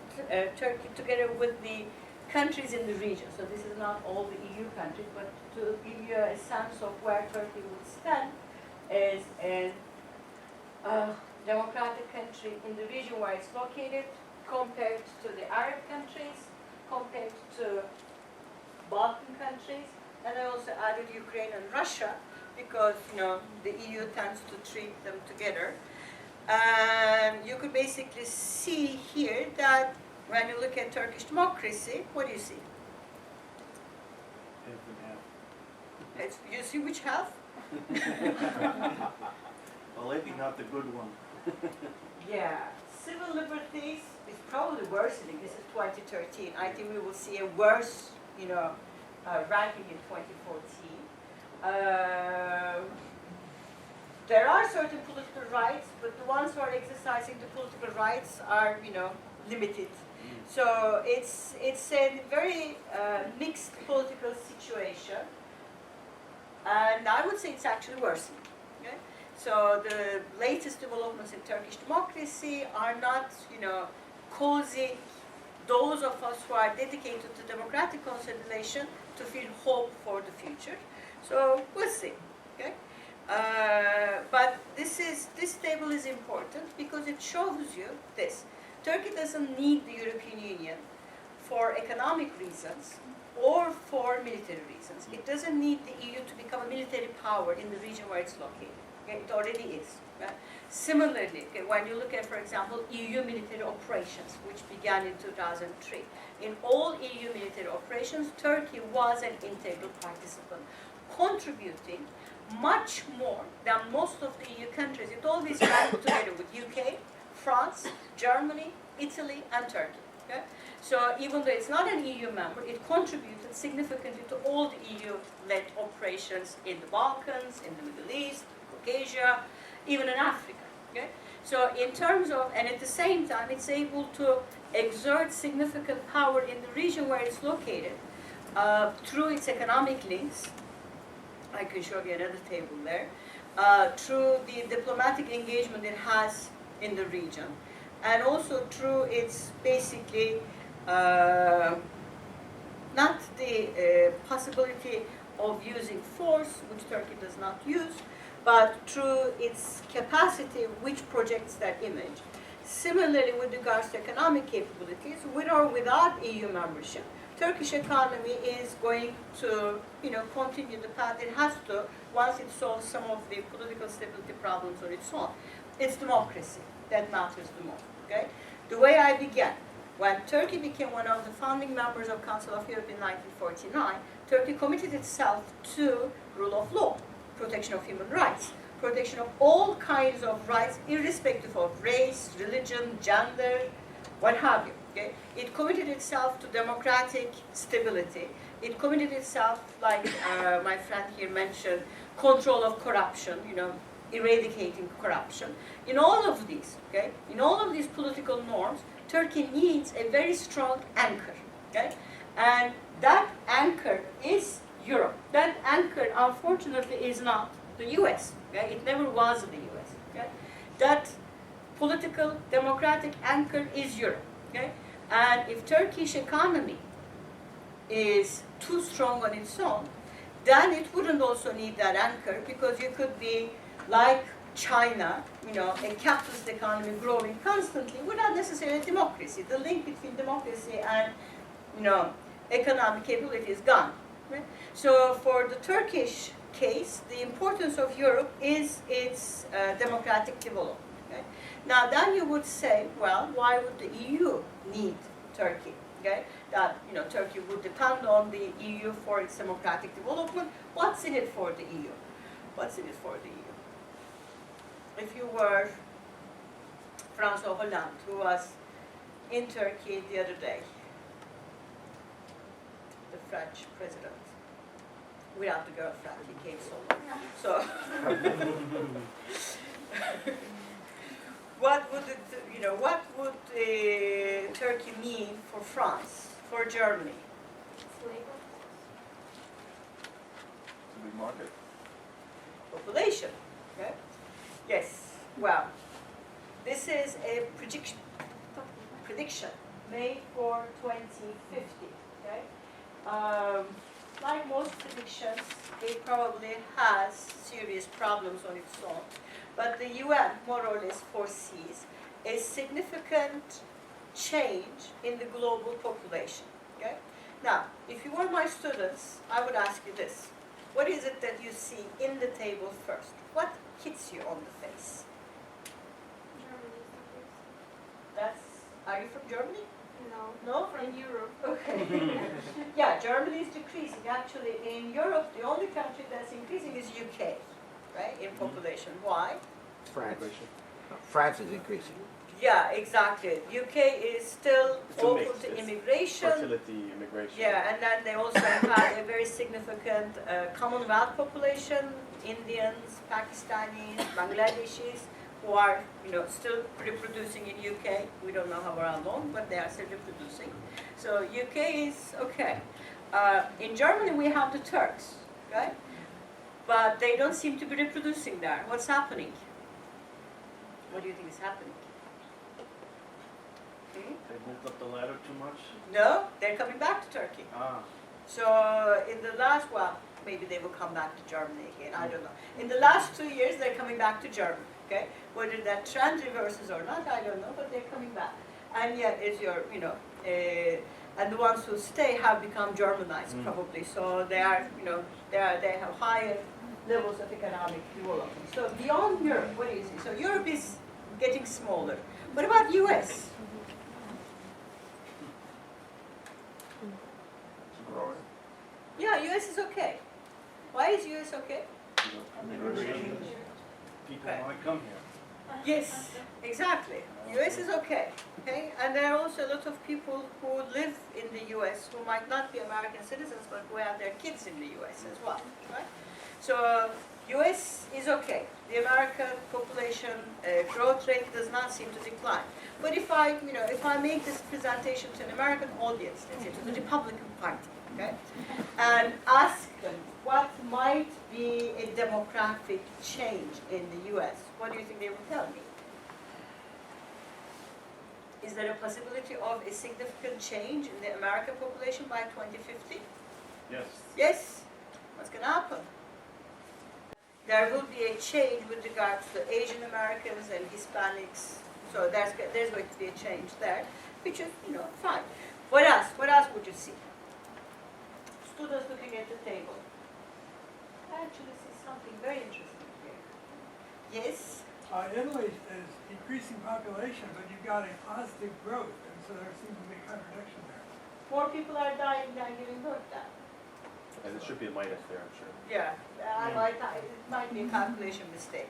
Turkey together with the countries in the region. So this is not all the EU countries, but to give you a sense of where Turkey would stand as a democratic country in the region where it's located, compared to the Arab countries, compared to Balkan countries, and I also added Ukraine and Russia because the EU tends to treat them together. And you could basically see here that when you look at Turkish democracy, what do you see? Half and half. You see which half? Well, maybe not the good one. Yeah, civil liberties is probably worsening. This is 2013. I think we will see a worse, ranking in 2014. There are certain political rights, but the ones who are exercising the political rights are, limited. So it's a very mixed political situation, and I would say it's actually worsening. Okay? So the latest developments in Turkish democracy are not, causing those of us who are dedicated to democratic consolidation to feel hope for the future. So we'll see. Okay. But this table is important because it shows you this. Turkey doesn't need the European Union for economic reasons or for military reasons. It doesn't need the EU to become a military power in the region where it's located. Okay? It already is. Right? Similarly, okay, when you look at, for example, EU military operations, which began in 2003, in all EU military operations, Turkey was an integral participant, contributing much more than most of the EU countries. It always ran together with UK, France, Germany, Italy, and Turkey. Okay? So even though it's not an EU member, it contributed significantly to all the EU-led operations in the Balkans, in the Middle East, Caucasia, even in Africa. Okay? So in terms of, and at the same time, it's able to exert significant power in the region where it's located through its economic links. I can show you another table there. Through the diplomatic engagement it has in the region, and also through its basically not the possibility of using force, which Turkey does not use, but through its capacity which projects that image. Similarly, with regards to economic capabilities, with or without EU membership, Turkish economy is going to, continue the path it has to once it solves some of the political stability problems on its own. It's democracy that matters the most. Okay? The way I began, when Turkey became one of the founding members of Council of Europe in 1949, Turkey committed itself to rule of law, protection of human rights, protection of all kinds of rights, irrespective of race, religion, gender, what have you. Okay? It committed itself to democratic stability. It committed itself, like my friend here mentioned, control of corruption, eradicating corruption. In all of these, okay, in all of these political norms, Turkey needs a very strong anchor. Okay? And that anchor is Europe. That anchor, unfortunately, is not the US. Okay? It never was the US. Okay? That political, democratic anchor is Europe. Okay? And if Turkish economy is too strong on its own, then it wouldn't also need that anchor, because you could be like China, a capitalist economy growing constantly without necessarily democracy. The link between democracy and, economic capability is gone. Right? So for the Turkish case, the importance of Europe is its democratic development. Okay? Now then you would say, well, why would the EU need Turkey? Okay? That Turkey would depend on the EU for its democratic development. What's in it for the EU? What's in it for the EU? If you were François Hollande, who was in Turkey the other day, the French president, without the girlfriend, he came solo. So, what would Turkey mean for France, for Germany? It's a big market. Population. Okay? Yes. Well, this is a prediction made for 2050. Okay? Like most predictions, it probably has serious problems on its own. But the UN more or less foresees a significant change in the global population. Okay? Now, if you were my students, I would ask you this. What is it that you see in the table first? What hits you on the face? Are you from Germany? No. No? From Europe. Okay. Yeah, Germany is decreasing. Actually, in Europe, the only country that's increasing is UK, right, in population. Why? France. France is increasing. Yeah, exactly. UK is still It's a open mix. to It's immigration. Fertility, immigration. Yeah, and then they also have a very significant Commonwealth population, Indians, Pakistanis, Bangladeshis, who are, still reproducing in UK. We don't know how long, but they are still reproducing. So UK is okay. In Germany, we have the Turks, right? but they don't seem to be reproducing there. What's happening? What do you think is happening? Hmm? They moved up the ladder too much? No, they're coming back to Turkey. Ah. So in the last, well, maybe they will come back to Germany again, I don't know. In the last 2 years, they're coming back to Germany, okay? Whether that trend reverses or not, I don't know, but they're coming back. And yet, it's your, and the ones who stay have become Germanized probably. So they are, they have higher levels of economic development. So beyond Europe, what do you see? So Europe is getting smaller. What about US? It's growing. Yeah, US is okay. Why is US okay? Immigration. People Okay. want to come here. Yes, exactly. US is okay. Okay, and there are also a lot of people who live in the US who might not be American citizens, but who have their kids in the US as well. Right? So US is okay. The American population growth rate does not seem to decline. But if I make this presentation to an American audience, let's say to the Republican Party, okay, and ask them what might be a demographic change in the US, what do you think they will tell me? Is there a possibility of a significant change in the American population by 2050? Yes. Yes. What's going to happen? There will be a change with regards to Asian Americans and Hispanics. So there's going to be a change there, which is, fine. What else? What else would you see? Students looking at the table. I actually see something very interesting here. Yes? Italy is increasing population, but you've got a positive growth, and so there seems to be a contradiction there. More people are dying than giving birth now. And it should be a minus there, I'm sure. Yeah, it might be a calculation mistake.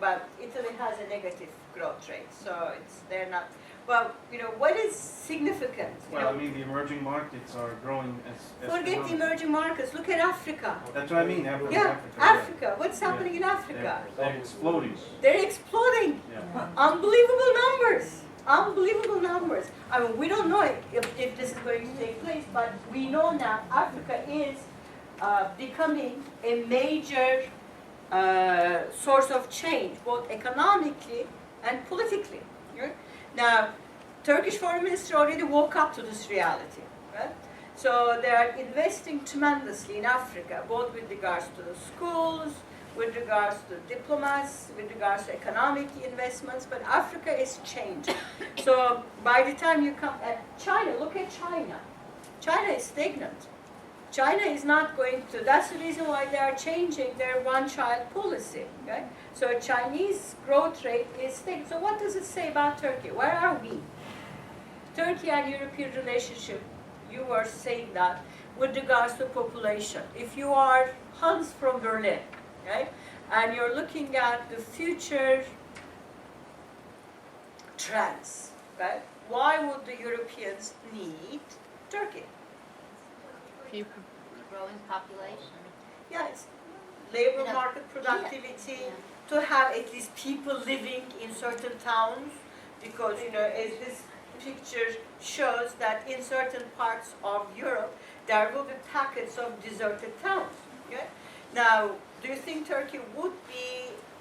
But Italy has a negative growth rate, so they're not. Well, what is significant? Well, I mean, the emerging markets are growing as Forget the emerging markets. Look at Africa. That's what I mean, Africa. Yeah, Africa. What's happening in Africa? Yeah. They're exploding. They're exploding. Yeah. Unbelievable numbers. Unbelievable numbers. I mean, we don't know if this is going to take place, but we know now Africa is becoming a major source of change, both economically and politically. Right? Now, Turkish Foreign Minister already woke up to this reality. Right? So they are investing tremendously in Africa, both with regards to the schools, with regards to diplomats, with regards to economic investments, but Africa is changing. So by the time you come at China, look at China. China is stagnant. China is not going to, that's the reason why they are changing their one-child policy, okay? So Chinese growth rate is stagnant. So what does it say about Turkey? Where are we? Turkey and European relationship, you were saying that with regards to population. If you are Hans from Berlin, okay, and you're looking at the future trends, okay, why would the Europeans need Turkey? Growing population. Yeah, it's labor You know, market productivity, Yeah. to have at least people living in certain towns, because, as this picture shows that in certain parts of Europe, there will be packets of deserted towns, okay? Now, do you think Turkey would be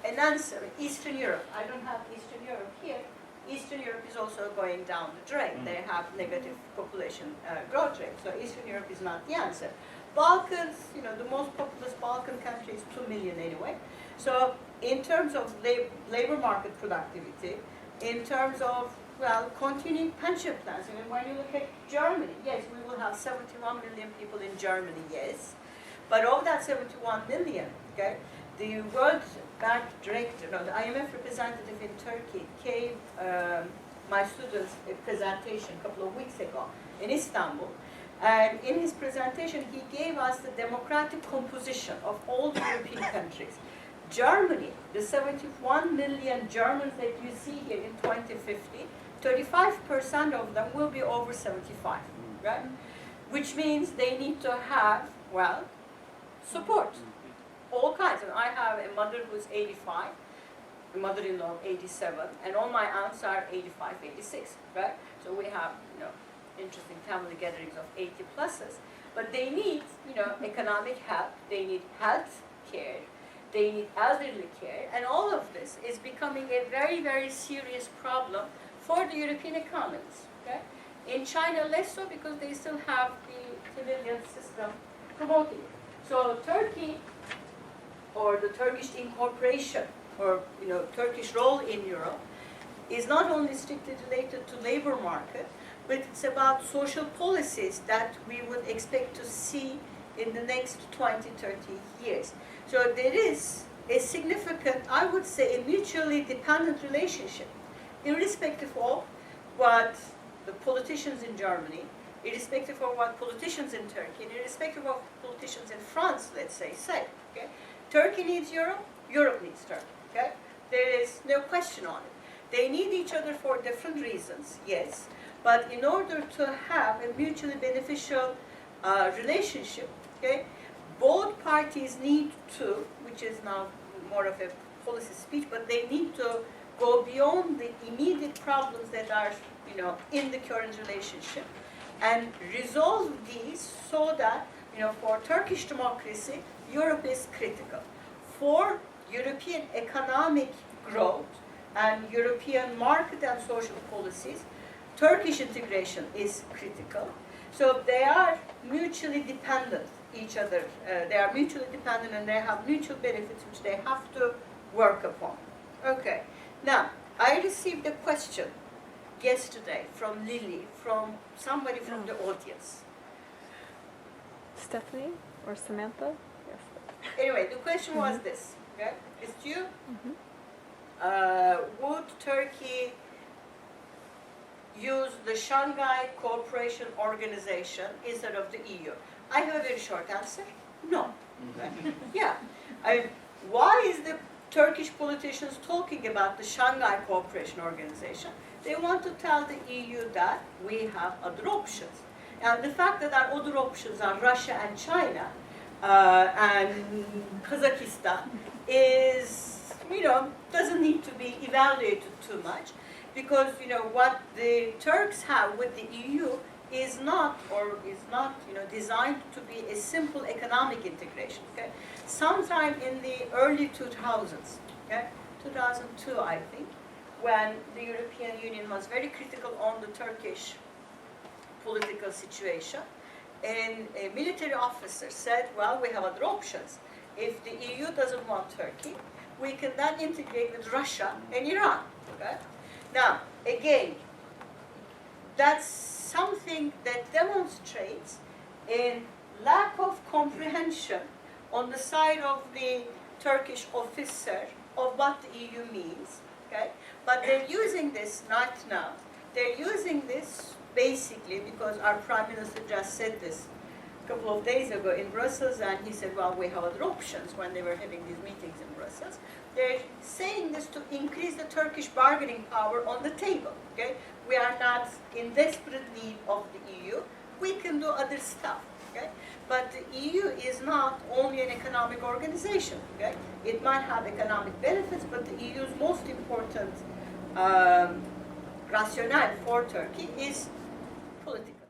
an answer? Eastern Europe, I don't have Eastern Europe here. Eastern Europe is also going down the drain. They have negative population growth rate, so Eastern Europe is not the answer. Balkans, the most populous Balkan country is 2 million anyway. So in terms of labor market productivity, in terms of, continuing pension plans, when you look at Germany, yes, we will have 71 million people in Germany, yes. But of that 71 million, okay, the World Bank director, the IMF representative in Turkey gave my students a presentation a couple of weeks ago in Istanbul. And in his presentation, he gave us the demographic composition of all the European countries. Germany, the 71 million Germans that you see here in 2050, 35% of them will be over 75, right? Which means they need to have, support. All kinds. And I have a mother who's 85, a mother-in-law 87, and all my aunts are 85, 86, right? So we have, interesting family gatherings of 80 pluses. But they need, economic help, they need health care, they need elderly care, and all of this is becoming a very, very serious problem for the European economies. Okay? In China, less so because they still have the civilian system promoting it. So Turkey, or the Turkish incorporation, or Turkish role in Europe, is not only strictly related to labor market, but it's about social policies that we would expect to see in the next 20, 30 years. So there is a significant, I would say, a mutually dependent relationship, irrespective of what the politicians in Germany, irrespective of what politicians in Turkey, and irrespective of politicians in France, let's say. Okay? Turkey needs Europe, Europe needs Turkey. Okay? There is no question on it. They need each other for different reasons, yes, but in order to have a mutually beneficial relationship, okay, both parties need to, which is now more of a policy speech, but they need to go beyond the immediate problems that are, in the current relationship, and resolve these so that, for Turkish democracy, Europe is critical. For European economic growth and European market and social policies, Turkish integration is critical. So they are mutually dependent each other. They are mutually dependent and they have mutual benefits which they have to work upon. Okay. Now, I received a question yesterday from Lily, from somebody from the audience. Stephanie or Samantha? Yes. Anyway, the question was this, okay? It's you. Would Turkey use the Shanghai Cooperation Organization instead of the EU? I have a very short answer. No. Yeah. Why is the Turkish politicians talking about the Shanghai Cooperation Organization? They want to tell the EU that we have other options. And the fact that our other options are Russia and China and Kazakhstan is, doesn't need to be evaluated too much, because, what the Turks have with the EU is not designed to be a simple economic integration. Okay? Sometime in the early 2000s, okay, 2002, I think, when the European Union was very critical on the Turkish political situation, and a military officer said, well, we have other options. If the EU doesn't want Turkey, we can then integrate with Russia and Iran. Okay? Now, again, that's something that demonstrates a lack of comprehension on the side of the Turkish officer of what the EU means. Okay? But they're using this right now. They're using this basically because our Prime Minister just said this a couple of days ago in Brussels, and he said, well, we have other options when they were having these meetings in Brussels. They're saying this to increase the Turkish bargaining power on the table. Okay? We are not in desperate need of the EU. We can do other stuff. Okay? But the EU is not only an economic organization. Okay? It might have economic benefits, but the EU's most important rationale for Turkey is political.